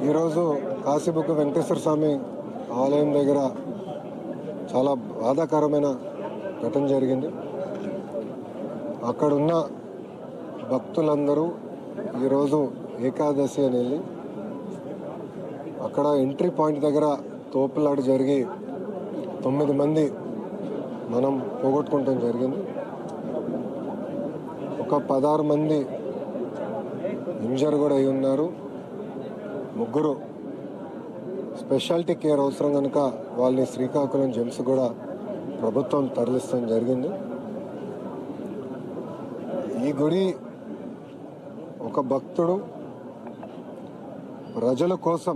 ఈరోజు కాశీబుగ్గ వెంకటేశ్వర స్వామి ఆలయం దగ్గర చాలా బాధాకరమైన ఘటన జరిగింది. అక్కడున్న భక్తులందరూ ఈరోజు ఏకాదశి అని వెళ్ళి అక్కడ ఎంట్రీ పాయింట్ దగ్గర తోపులాట జరిగి 9 మంది మనం పోగొట్టుకుంటాం జరిగింది. ఒక 16 మంది ఇంజర్ కూడా అయి ఉన్నారు. 3 స్పెషాలిటీ కేర్ అవసరం కనుక వాళ్ళని శ్రీకాకుళం జెమ్స్ కూడా ప్రభుత్వం తరలిస్తాం జరిగింది. ఈ గుడి ఒక భక్తుడు ప్రజల కోసం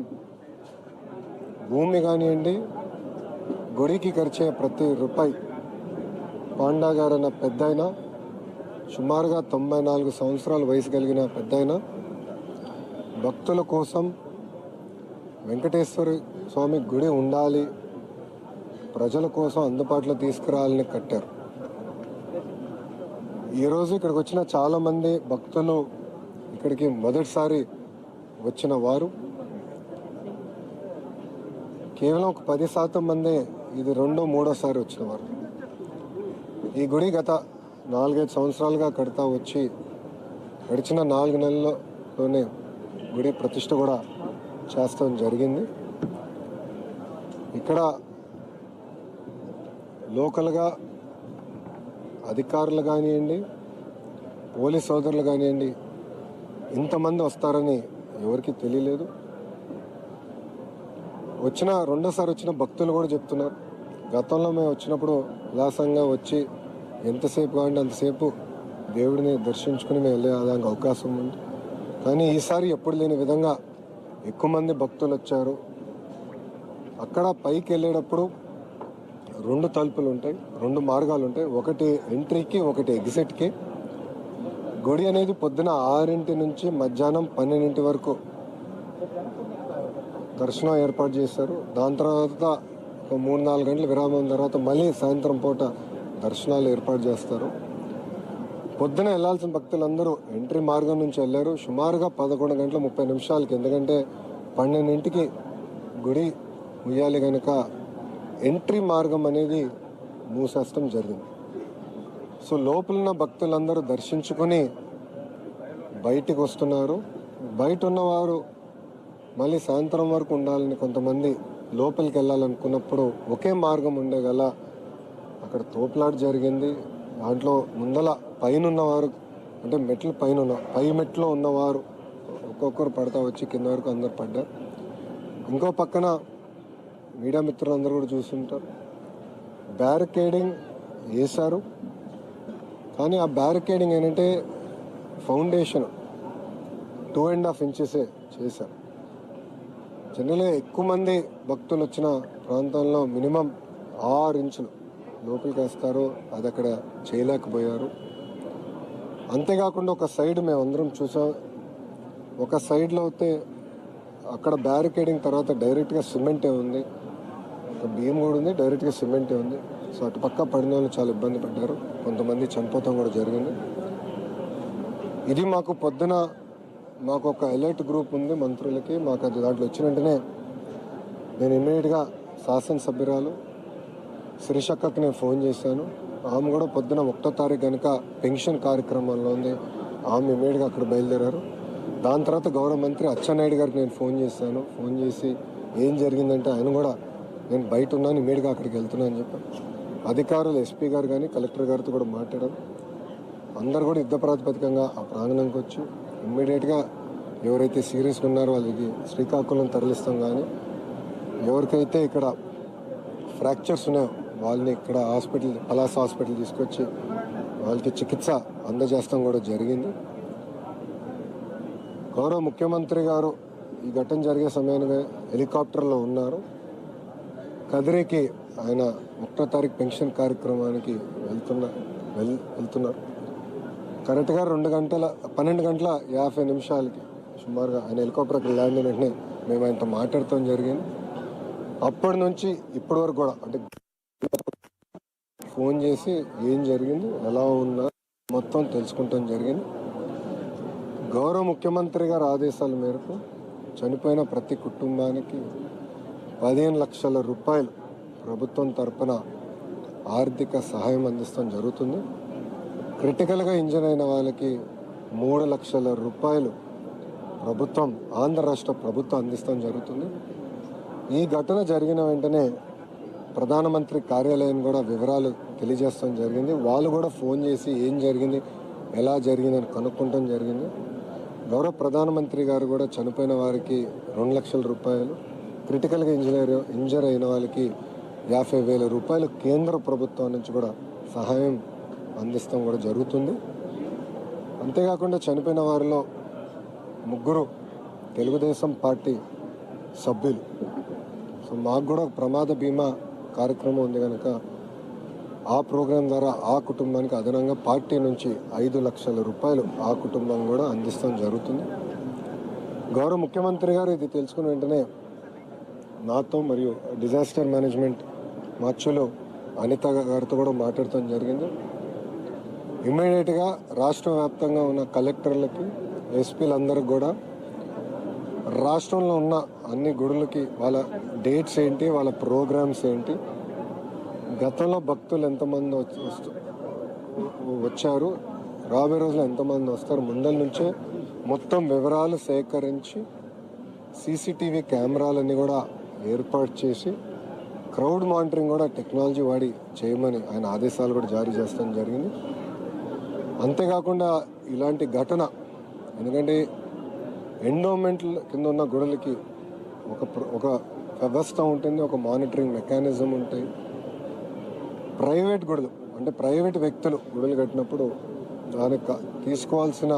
భూమి కానివ్వండి, గుడికి ఖర్చే ప్రతి రూపాయి పాండా గారన్న పెద్ద ఆయన, సుమారుగా 94 సంవత్సరాల వయసు కలిగిన పెద్ద ఆయన, భక్తుల కోసం వెంకటేశ్వర స్వామి గుడి ఉండాలి, ప్రజల కోసం అందుబాటులో తీసుకురావాలని కట్టారు. ఈరోజు ఇక్కడికి వచ్చిన చాలామంది భక్తులు ఇక్కడికి మొదటిసారి వచ్చిన వారు, కేవలం ఒక 10% మంది ఇది 2వ 3వసారి వచ్చిన వారు. ఈ గుడి గత 4-5 సంవత్సరాలుగా కడతా వచ్చి గడిచిన 4 నెలల్లోనే గుడి ప్రతిష్ట కూడా చేస్తాం జరిగింది. ఇక్కడ లోకల్గా అధికారులు కానివ్వండి, పోలీస్ సోదరులు కానివ్వండి, ఇంతమంది వస్తారని ఎవరికి తెలియలేదు. రెండోసారి వచ్చిన భక్తులు కూడా చెప్తున్నారు, గతంలో మేము వచ్చినప్పుడు ఉల్లాసంగా వచ్చి ఎంతసేపు కావాలంటే అంతసేపు దేవుడిని దర్శించుకుని మేము వెళ్ళేదానికి అవకాశం ఉంది. కానీ ఈసారి ఎప్పుడు లేని విధంగా ఎక్కువ మంది భక్తులు వచ్చారు. అక్కడ పైకి వెళ్ళేటప్పుడు 2 తలుపులు ఉంటాయి, 2 మార్గాలు ఉంటాయి. ఒకటి ఎంట్రీకి, ఒకటి ఎగ్జిట్కి. గుడి అనేది పొద్దున 6 నుంచి మధ్యాహ్నం 12 వరకు దర్శనం ఏర్పాటు చేశారు. దాని తర్వాత ఒక 3-4 గంటల విరామం తర్వాత మళ్ళీ సాయంత్రం పూట దర్శనాలు ఏర్పాటు చేస్తారు. పొద్దున వెళ్లాల్సిన భక్తులందరూ ఎంట్రీ మార్గం నుంచి వెళ్ళారు. సుమారుగా 11:30 ఎందుకంటే 12కి గుడి ముయ్యాలి కనుక ఎంట్రీ మార్గం అనేది మూసేస్తాం జరిగింది. సో లోపలున్న భక్తులందరూ దర్శించుకొని బయటికి వస్తున్నారు. బయట ఉన్నవారు మళ్ళీ సాయంత్రం వరకు ఉండాలని కొంతమంది లోపలికి వెళ్ళాలనుకున్నప్పుడు ఒకే మార్గం ఉండేగల అక్కడ తోపులాట జరిగింది. దాంట్లో ముందల పైన ఉన్నవారు, అంటే మెట్లు పై మెట్లో ఉన్నవారు ఒక్కొక్కరు పడతా వచ్చి కింద వరకు అందరు పడ్డారు. ఇంకో పక్కన మీడియా మిత్రులందరూ కూడా చూస్తుంటారు, బ్యారికేడింగ్ వేశారు. కానీ ఆ బ్యారికేడింగ్ ఏంటంటే ఫౌండేషన్ 2.5 ఇంచెసే చేశారు. జనరల్గా ఎక్కువ మంది భక్తులు వచ్చిన ప్రాంతంలో మినిమం 6 ఇంచులు లోపలికి వేస్తారు. అది అక్కడ చేయలేకపోయారు. అంతేకాకుండా ఒక సైడ్ మేము అందరం చూసాం, ఒక సైడ్లో అయితే అక్కడ బ్యారికేడింగ్ తర్వాత డైరెక్ట్గా సిమెంటే ఉంది, ఒక బియ్యం కూడా ఉంది, డైరెక్ట్గా సిమెంటే ఉంది. సో అటు పక్క పడిన వాళ్ళు చాలా ఇబ్బంది పడ్డారు, కొంతమంది చనిపోతాం కూడా జరిగింది. ఇది మాకు పొద్దున ఒక అలర్ట్ గ్రూప్ ఉంది మంత్రులకి. మాకు అది దాంట్లో వచ్చిన వెంటనే నేను ఇమ్మీడియట్గా శాసనసభ్యురాలు శ్రీశక్కకి నేను ఫోన్ చేశాను. ఆమె కూడా పొద్దున 1వ తారీఖు కనుక పెన్షన్ కార్యక్రమంలో ఉంది, ఆమె ఇమ్మీడియట్గా అక్కడ బయలుదేరారు. దాని తర్వాత గౌరవ మంత్రి అచ్చెన్నాయుడు గారికి నేను ఫోన్ చేశాను. ఫోన్ చేసి ఏం జరిగిందంటే ఆయన కూడా నేను బయట ఉన్నాను, ఇమ్మీడియట్గా అక్కడికి వెళ్తున్నాను అని చెప్పాను. అధికారులు ఎస్పీ గారు కానీ కలెక్టర్ గారితో కూడా మాట్లాడారు. అందరు కూడా యుద్ధ ప్రాతిపదికంగా ఆ ప్రాంగణంకి వచ్చి ఇమ్మీడియట్గా ఎవరైతే సీరియస్గా ఉన్నారో వాళ్ళకి శ్రీకాకుళం తరలిస్తాం. కానీ ఎవరికైతే ఇక్కడ ఫ్రాక్చర్స్ ఉన్నాయో వాళ్ళని ఇక్కడ పలాస హాస్పిటల్ తీసుకొచ్చి వాళ్ళకి చికిత్స అందజేస్తాం కూడా జరిగింది. గౌరవ ముఖ్యమంత్రి గారు ఈ ఘటన జరిగే సమయానికి హెలికాప్టర్లో ఉన్నారు. కదిరికి ఆయన 1వ తారీఖు పెన్షన్ కార్యక్రమానికి వెళ్తున్నారు. కరెక్ట్గా 12:50 సుమారుగా ఆయన హెలికాప్టర్కి ల్యాండ్ అయిన వెంటనే మేము ఆయనతో మాట్లాడటం జరిగింది. అప్పటి నుంచి ఇప్పటి వరకు కూడా అంటే ఫోన్ చేసి ఏం జరిగింది, ఎలా ఉన్నా మొత్తం తెలుసుకుంటాం జరిగింది. గౌరవ ముఖ్యమంత్రి గారి ఆదేశాల మేరకు చనిపోయిన ప్రతి కుటుంబానికి 15 లక్షల రూపాయలు ప్రభుత్వం తరపున ఆర్థిక సహాయం అందిస్తాం జరుగుతుంది. క్రిటికల్గా ఇంజూర్ అయిన వాళ్ళకి 3 లక్షల రూపాయలు ప్రభుత్వం, ఆంధ్ర రాష్ట్ర ప్రభుత్వం అందిస్తాం జరుగుతుంది. ఈ ఘటన జరిగిన వెంటనే ప్రధానమంత్రి కార్యాలయం కూడా వివరాలు తెలియజేస్తాం జరిగింది. వాళ్ళు కూడా ఫోన్ చేసి ఏం జరిగింది, ఎలా జరిగిందని కనుక్కుంటాం జరిగింది. గౌరవ ప్రధానమంత్రి గారు కూడా చనిపోయిన వారికి 2 లక్షల రూపాయలు, క్రిటికల్గా ఇంజర్ అయిన వాళ్ళకి 50,000 రూపాయలు కేంద్ర ప్రభుత్వం నుంచి కూడా సహాయం అందిస్తాం కూడా జరుగుతుంది. అంతేకాకుండా చనిపోయిన వారిలో 3 తెలుగుదేశం పార్టీ సభ్యులు. సో మాకు కూడా ప్రమాద బీమా కార్యక్రమం ఉంది కనుక ఆ ప్రోగ్రాం ద్వారా ఆ కుటుంబానికి అదనంగా పార్టీ నుంచి 5 లక్షల రూపాయలు ఆ కుటుంబం కూడా అందిస్తాం జరుగుతుంది. గౌరవ ముఖ్యమంత్రి గారు ఇది తెలుసుకున్న వెంటనే నాతో మరియు డిజాస్టర్ మేనేజ్మెంట్ మార్చులో అనిత గారితో కూడా మాట్లాడటం జరిగింది. ఇమ్మీడియట్గా రాష్ట్ర వ్యాప్తంగా ఉన్న కలెక్టర్లకి, ఎస్పీలందరికీ కూడా రాష్ట్రంలో ఉన్న అన్ని గుడులకి వాళ్ళ డేట్స్ ఏంటి, వాళ్ళ ప్రోగ్రామ్స్ ఏంటి, గతంలో భక్తులు ఎంతమంది వచ్చారు, రాబోయే రోజులు ఎంతమంది వస్తారు, ముందల నుంచే మొత్తం వివరాలు సేకరించి సీసీటీవీ కెమెరాలన్నీ కూడా ఏర్పాటు చేసి క్రౌడ్ మానిటరింగ్ కూడా టెక్నాలజీ వాడి చేయమని ఆయన ఆదేశాలు కూడా జారీ చేస్తాం జరిగింది. అంతేకాకుండా ఇలాంటి ఘటన, ఎందుకంటే ఎండోమెంట్ కింద ఉన్న గుడులకి ఒక వ్యవస్థ ఉంటుంది, ఒక మానిటరింగ్ మెకానిజం ఉంటాయి. ప్రైవేట్ గుడులు అంటే ప్రైవేట్ వ్యక్తులు గుడులు కట్టినప్పుడు దానికి తీసుకోవాల్సిన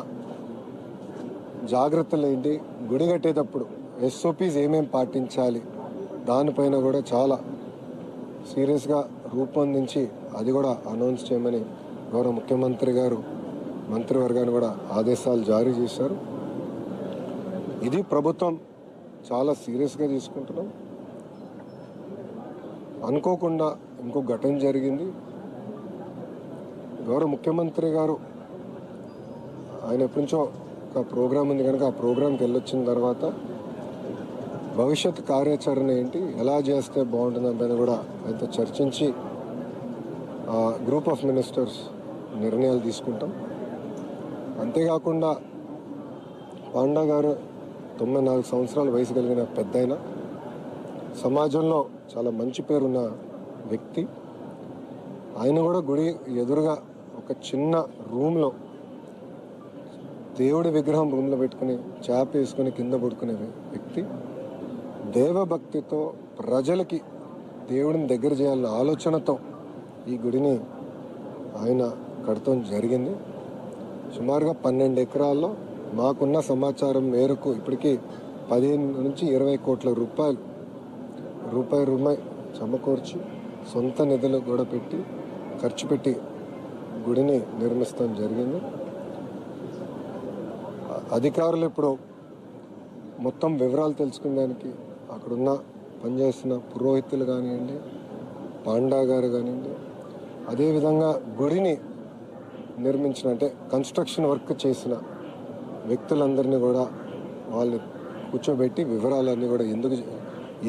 జాగ్రత్తలు ఏంటి, గుడి కట్టేటప్పుడు ఎస్ఓపీస్ ఏమేమి పాటించాలి, దానిపైన కూడా చాలా సీరియస్గా రూపొందించి అది కూడా అనౌన్స్ చేయమని గౌరవ ముఖ్యమంత్రి గారు మంత్రివర్గాన్ని కూడా ఆదేశాలు జారీ చేశారు. ఇది ప్రభుత్వం చాలా సీరియస్గా తీసుకుంటున్నాం. అనుకోకుండా ఇంకో ఘటన జరిగింది. గౌరవ ముఖ్యమంత్రి గారు ఆయన ఎప్పటి నుంచో ఒక ప్రోగ్రాం ఉంది కనుక ఆ ప్రోగ్రాంకి వెళ్ళొచ్చిన తర్వాత భవిష్యత్ కార్యాచరణ ఏంటి, ఎలా చేస్తే బాగుంటుందని కూడా ఆయనతో చర్చించి గ్రూప్ ఆఫ్ మినిస్టర్స్ నిర్ణయాలు తీసుకుంటాం. అంతేకాకుండా పాండా గారు 94 సంవత్సరాల వయసు కలిగిన పెద్దాయన, సమాజంలో చాలా మంచి పేరున్న వ్యక్తి. ఆయన కూడా గుడి ఎదురుగా ఒక చిన్న రూమ్లో దేవుడి విగ్రహం రూమ్లో పెట్టుకుని చాప వేసుకుని కింద పడుకునే వ్యక్తి. దేవభక్తితో ప్రజలకి దేవుడిని దగ్గర చేయాలన్న ఆలోచనతో ఈ గుడిని ఆయన కడతాం జరిగింది. సుమారుగా 12 ఎకరాల్లో మాకున్న సమాచారం మేరకు ఇప్పటికీ 15 నుంచి 20 కోట్ల రూపాయి సమకూర్చి సొంత నిధులు కూడా పెట్టి ఖర్చు పెట్టి గుడిని నిర్మిస్తాం జరిగింది. అధికారులు ఇప్పుడు మొత్తం వివరాలు తెలుసుకునేదానికి అక్కడున్న పనిచేస్తున్న పురోహితులు కానివ్వండి, పాండా గారు కానివ్వండి, అదేవిధంగా గుడిని నిర్మించిన అంటే కన్స్ట్రక్షన్ వర్క్ చేసిన వ్యక్తులందరినీ కూడా వాళ్ళు కూర్చోబెట్టి వివరాలన్నీ కూడా ఎందుకు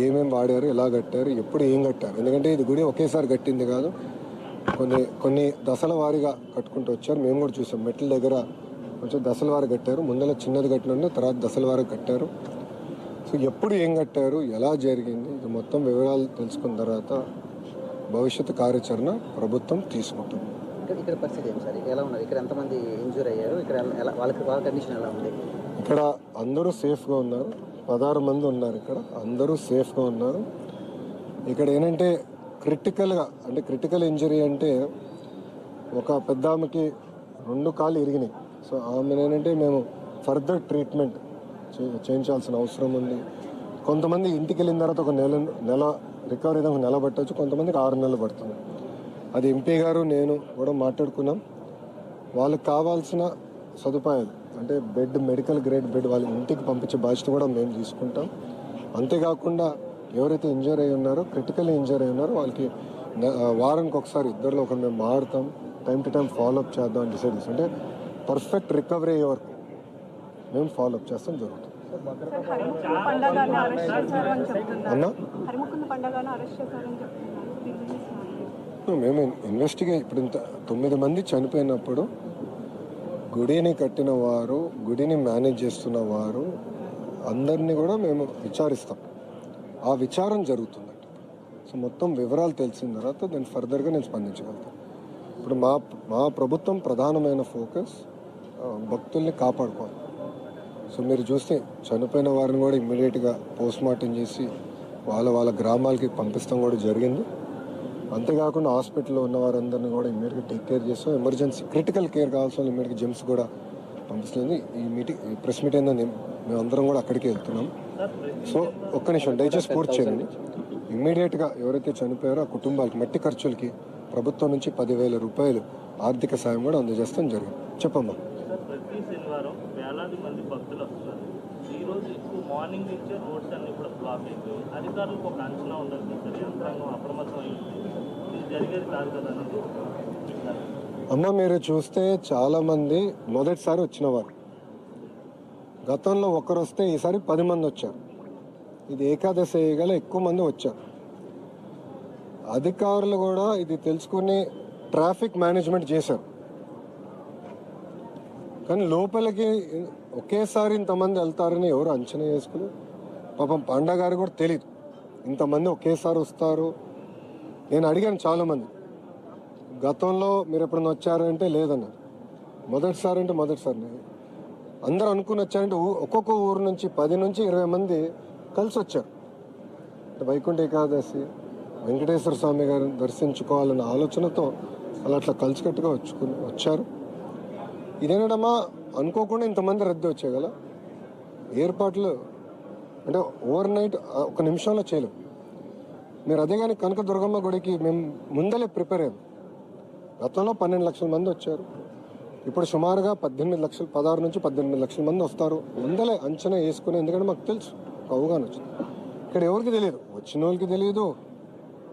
ఏమేమి వాడారు, ఎలా కట్టారు, ఎప్పుడు ఏం కట్టారు. ఎందుకంటే ఇది గుడి ఒకేసారి కట్టింది కాదు, కొన్ని దశల వారీగా కట్టుకుంటూ వచ్చారు. మేము కూడా చూసాం, మెట్ల దగ్గర కొంచెం దశల వారి కట్టారు, ముందర చిన్నది కట్టిన తర్వాత దశల వారి కట్టారు. సో ఎప్పుడు ఏం కట్టారు, ఎలా జరిగింది, ఇది మొత్తం వివరాలు తెలుసుకున్న తర్వాత భవిష్యత్తు కార్యాచరణ ప్రభుత్వం తీసుకుంటుంది. ఇక్కడ పరిస్థితి ఏంటి సార్, ఎలా ఉన్నారు, ఇక్కడ ఎంతమంది ఇంజూర్ అయ్యారు, ఇక్కడ వాళ్ళ కండిషన్ ఎలా ఉంది? ఇక్కడ అందరూ సేఫ్గా ఉన్నారు, 16 మంది ఉన్నారు. ఇక్కడ అందరూ సేఫ్గా ఉన్నారు. ఇక్కడ ఏంటంటే క్రిటికల్ ఇంజరీ అంటే ఒక పెద్ద ఆమెకి 2 కాళ్ళు ఇరిగినాయి. సో ఆమె ఏంటంటే మేము ఫర్దర్ ట్రీట్మెంట్ చేయించాల్సిన అవసరం ఉంది. కొంతమంది ఇంటికి వెళ్ళిన తర్వాత ఒక నెల రికవరీ అయితే ఒక నెల పట్టవచ్చు, కొంతమందికి 6 నెలలు పడుతుంది. అది ఎంపీ గారు నేను కూడా మాట్లాడుకున్నాం. వాళ్ళకి కావాల్సిన సదుపాయాలు అంటే బెడ్, మెడికల్ గ్రేడ్ బెడ్ వాళ్ళ ఇంటికి పంపించే బాధ్యత కూడా మేము తీసుకుంటాం. అంతేకాకుండా ఎవరైతే ఇంజర్ అయి ఉన్నారో, క్రిటికల్ ఇంజర్ అయి ఉన్నారో వాళ్ళకి వారానికి ఒకసారి ఇద్దరిలో ఒకరు మేము మారుతాం, టైం టు టైం ఫాలోఅప్ చేద్దాం అని డిసైడ్ చేస్తాం. అంటే పర్ఫెక్ట్ రికవరీ అయ్యే వరకు మేము ఫాలోఅప్ చేస్తాం జరుగుతుంది. హరిముఖుల పండగని అరెస్ట్ చేశారు అని చెప్తున్నారు. అన్నా హరిముఖుల పండగని అరెస్ట్ చేశారని చెప్తున్నారు. మేము ఇన్వెస్టిగేట్ ఇప్పుడు ఇంత 9 మంది చనిపోయినప్పుడు గుడిని కట్టిన వారు, గుడిని మేనేజ్ చేస్తున్న వారు అందరినీ కూడా మేము విచారిస్తాం. ఆ విచారం జరుగుతుందండి. సో మొత్తం వివరాలు తెలిసిన తర్వాత దాన్ని ఫర్దర్గా నేను స్పందించగలుగుతాను. ఇప్పుడు మా ప్రభుత్వం ప్రధానమైన ఫోకస్ భక్తుల్ని కాపాడుకోవాలి. సో మీరు చూస్తే చనిపోయిన వారిని కూడా ఇమ్మీడియట్గా పోస్ట్మార్టం చేసి వాళ్ళ గ్రామాలకి పంపిస్తాం కూడా జరిగింది. అంతేకాకుండా హాస్పిటల్లో ఉన్న వారందరినీ కూడా ఇమ్మీడియట్గా టేక్ కేర్ చేస్తాం. ఎమర్జెన్సీ క్రిటికల్ కేర్ కావాల్సిన ఇమ్మీడియట్గా జెమ్స్ కూడా పంపిస్తుంది. ఈ ప్రెస్ మీట్ ఏందని మేమందరం కూడా అక్కడికి వెళ్తున్నాం. సో ఒక్క నిమిషం దయచేసి పూర్తి చేయండి. ఇమ్మీడియట్గా ఎవరైతే చనిపోయారో ఆ కుటుంబాలకి మట్టి ఖర్చులకి ప్రభుత్వం నుంచి 10,000 రూపాయలు ఆర్థిక సాయం కూడా అందజేస్తాం జరిగింది. చెప్పమ్మా. ప్రతి శనివారం వేలాది మంది భక్తులు వస్తున్నారు. ఈరోజు ఎక్కువ మార్నింగ్ నుంచే రోడ్స్ అన్ని కూడా బ్లాక్ అయిపోయి అధికారులకు ఒక అంచనా ఉండాలి సార్. యంత్రాంగం అప్రమత్తం అయింది. ఇది జరిగేది కాదు కదా అనేది. అమ్మ మీరు చూస్తే చాలామంది మొదటిసారి వచ్చినవారు, గతంలో ఒకరు వస్తే ఈసారి 10 మంది వచ్చారు. ఇది ఏకాదశి గల ఎక్కువ మంది వచ్చారు. అధికారులు కూడా ఇది తెలుసుకుని ట్రాఫిక్ మేనేజ్మెంట్ చేశారు. కానీ లోపలికి ఒకేసారి ఇంతమంది వెళ్తారని ఎవరు అంచనా చేసుకుని పాపం పండగ గారు కూడా తెలియదు ఇంతమంది ఒకేసారి వస్తారు. నేను అడిగాను చాలామంది, గతంలో మీరు ఎప్పుడన్నా వచ్చారంటే లేదన్నారు, మొదటిసారి అంటే మొదటిసారి. అందరూ అనుకుని వచ్చారంటే ఒక్కొక్క ఊరు నుంచి 10 నుంచి 20 మంది కలిసి వచ్చారు. వైకుంఠ ఏకాదశి వెంకటేశ్వర స్వామి గారిని దర్శించుకోవాలన్న ఆలోచనతో అట్లా కలిసికట్టుగా వచ్చారు. ఇదేనడమ్మా అనుకోకుండా ఇంతమంది రద్దీ వచ్చేయగల ఏర్పాట్లు అంటే ఓవర్ నైట్ ఒక నిమిషంలో చేయలేం. మీరు అదే కానీ కనకదుర్గమ్మ గుడికి మేము ముందలే ప్రిపేర్ అయ్యాం. గతంలో 12 లక్షల మంది వచ్చారు. ఇప్పుడు సుమారుగా 16 నుంచి 18 లక్షల మంది వస్తారు. ముందలే అంచనా వేసుకుని, ఎందుకంటే మాకు తెలుసు అవగాహన వచ్చింది. ఇక్కడ ఎవరికి తెలియదు, వచ్చిన వాళ్ళకి తెలియదు,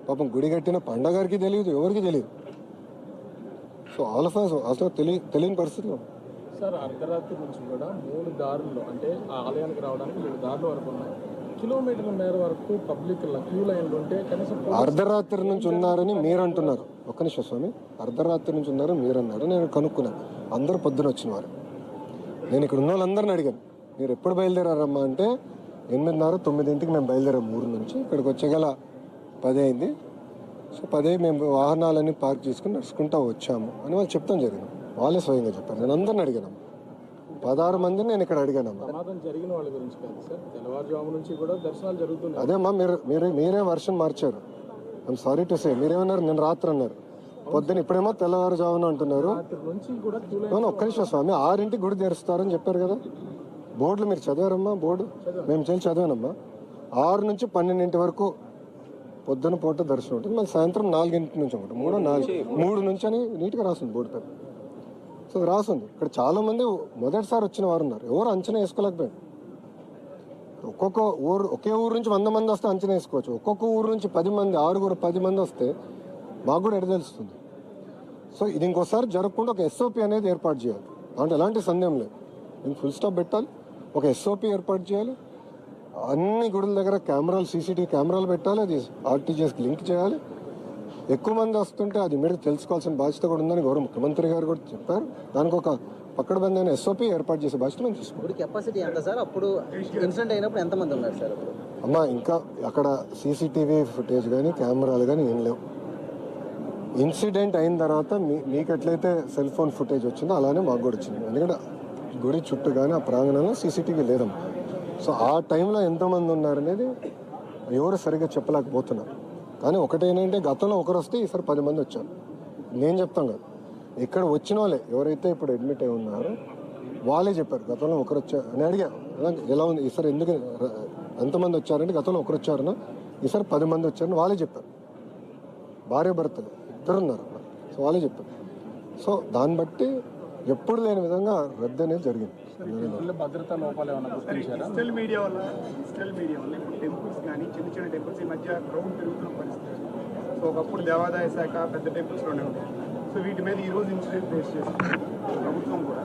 పాపం గుడి కట్టిన పండగారికి తెలియదు, ఎవరికి తెలియదు. సో ఆల్ ఆఫ్ అస్ అసలు తెలియని పరిస్థితిలో. సార్ అర్ధరాత్రి నుంచి కూడా 3 దారుల్లో అంటే ఆ ఆలయానికి రావడానికి 3 దారులు వరకు ఉన్నాయి. కిలోమీటర్ల మేర వరకు పబ్లిక్ క్యూ లైన్లు ఉంటే కనీసం అర్ధరాత్రి నుంచి ఉన్నారని మీరు అంటున్నారు. ఒక్క నిమిషం స్వామి, అర్ధరాత్రి నుంచి ఉన్నారని మీరు అన్నారు. నేను కనుక్కున్నాను, అందరూ పొద్దున వచ్చిన వారు. నేను ఇక్కడ ఉన్న వాళ్ళందరిని అడిగాను, మీరు ఎప్పుడు బయలుదేరారమ్మా అంటే 8:30, 9ంటికి మేము బయలుదేరాం ఊరు నుంచి. ఇక్కడికి వచ్చేగల 10 అయింది. సో 10 మేము వాహనాలన్నీ పార్క్ చేసుకుని నడుచుకుంటూ వచ్చాము అని వాళ్ళు చెప్తాం జరిగింది. వాళ్ళే స్వయంగా చెప్పారు. నేను అందరిని అడిగాను, 16 మందిని నేను ఇక్కడ అడిగానమ్మా. ప్రమాదం జరిగిన వాళ్ళ గురించి కాదు సార్, తెల్లవారుజాము నుంచి కూడా దర్శనాలు జరుగుతున్నాయి. అదేమ్మా మీరే వర్షన్ మార్చారు. I'm sorry to say. మీరేమన్నారు, నేను రాత్రి అన్నారు, పొద్దున ఇప్పుడేమో తెల్లవారుజామున అంటున్నారు. నుంచి కూడా ఒక్క నిమిషం స్వామి, 6ంటికి గుడి తెరుస్తారని చెప్పారు కదా. బోర్డులు మీరు చదివారమ్మా? బోర్డు మేము చదివానమ్మా. 6 నుంచి 12 వరకు పొద్దున పూట దర్శనం ఉంటుంది. మళ్ళీ సాయంత్రం 4 నుంచి ఒకటి 3 నుంచి అని నీట్గా రాస్తుంది బోర్డు పైన. సో రాస్తుంది. ఇక్కడ చాలా మంది మొదటిసారి వచ్చిన వారు ఉన్నారు. ఎవరు అంచనా వేసుకోలేకపోయారు. ఒక్కొక్క ఊరు, ఒకే ఊరు నుంచి 100 మంది వస్తే అంచనా వేసుకోవచ్చు. ఒక్కొక్క ఊరు నుంచి 10 మంది, 6, 10 మంది వస్తే మాకు కూడా ఎడ తెలుస్తుంది. సో ఇది ఇంకోసారి జరగకుండా ఒక SOP అనేది ఏర్పాటు చేయాలి. అంటే ఎలాంటి సందేహం లేదు, నేను ఫుల్ స్టాప్ పెట్టాలి. ఒక SOP ఏర్పాటు చేయాలి. అన్ని గుడుల దగ్గర కెమెరాలు, CCTV కెమెరాలు పెట్టాలి. అది RTGSకి లింక్ చేయాలి. ఎక్కువ మంది వస్తుంటే అది మీరు తెలుసుకోవాల్సిన బాధ్యత కూడా ఉందని గౌరవ ముఖ్యమంత్రి గారు కూడా చెప్పారు. దానికి ఒక పక్కడబందైన SOP ఏర్పాటు చేసే బాధ్యత మేము తీసుకుంటాం. ఇప్పుడు కెపాసిటీ ఎంత సార్? అప్పుడు ఇన్సిడెంట్ అయినప్పుడు ఎంతమంది ఉన్నారు సార్ అప్పుడు? అమ్మా ఇంకా అక్కడ CCTV ఫుటేజ్ కానీ కెమెరాలు కానీ ఏం లేవు. ఇన్సిడెంట్ అయిన తర్వాత మీకు ఎట్లయితే సెల్ ఫోన్ ఫుటేజ్ వచ్చిందో అలానే మాకు కూడా వచ్చింది. ఎందుకంటే గుడి చుట్టూ కానీ ఆ ప్రాంగణంలో CCTV లేదమ్మా. సో ఆ టైంలో ఎంతమంది ఉన్నారనేది ఎవరు సరిగ్గా చెప్పలేకపోతున్నారు. కానీ ఒకటేంటంటే గతంలో ఒకరు వస్తే ఈసారి 10 మంది వచ్చారు. నేను చెప్తాను కదా, ఇక్కడ వచ్చిన వాళ్ళే ఎవరైతే ఇప్పుడు అడ్మిట్ అయి ఉన్నారో వాళ్ళే చెప్పారు గతంలో ఒకరు వచ్చారు అని. అడిగా ఎలా ఉంది ఈసారి, ఎందుకు ఎంతమంది వచ్చారంటే గతంలో ఒకరు వచ్చారన్నా, ఈసారి 10 మంది వచ్చారని వాళ్ళే చెప్పారు. భార్య భర్తలు 2 ఉన్నారు. సో వాళ్ళే చెప్పారు. సో దాన్ని బట్టి ఎప్పుడు లేని విధంగా రద్దు అనేది జరిగింది. భద్రతా లోపాలు ఏమైనా గుర్తించారా? డిజిటల్ మీడియా వల్ల ఇప్పుడు టెంపుల్స్ కానీ చిన్న టెంపుల్స్ ఈ మధ్య క్రౌడ్ పెరుగుతున్న పరిస్థితి. సో ఒకప్పుడు దేవాదాయ శాఖ పెద్ద టెంపుల్స్లోనే ఉంటాయి. సో వీటి మీద ఈరోజు ఇన్సిడెంట్ ఫేస్ చేస్తుంది ప్రభుత్వం కూడా.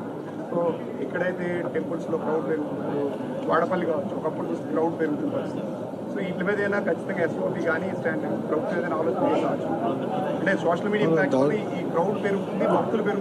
సో ఎక్కడైతే టెంపుల్స్లో క్రౌడ్ పెరుగుతుందో వాడపల్లి కావచ్చు, ఒకప్పుడు చూస్తే క్రౌడ్ పెరుగుతుంది పరిస్థితి. సో వీటి మీద అయినా ఖచ్చితంగా ఎస్ఓపి కానీ స్టాండ్ ప్రభుత్వం ఏదైనా ఆలోచన చేయవచ్చు. అంటే సోషల్ మీడియా ఇంపాక్ట్ ఈ క్రౌడ్ పెరుగుతుంది, భక్తులు పెరుగుతుంది.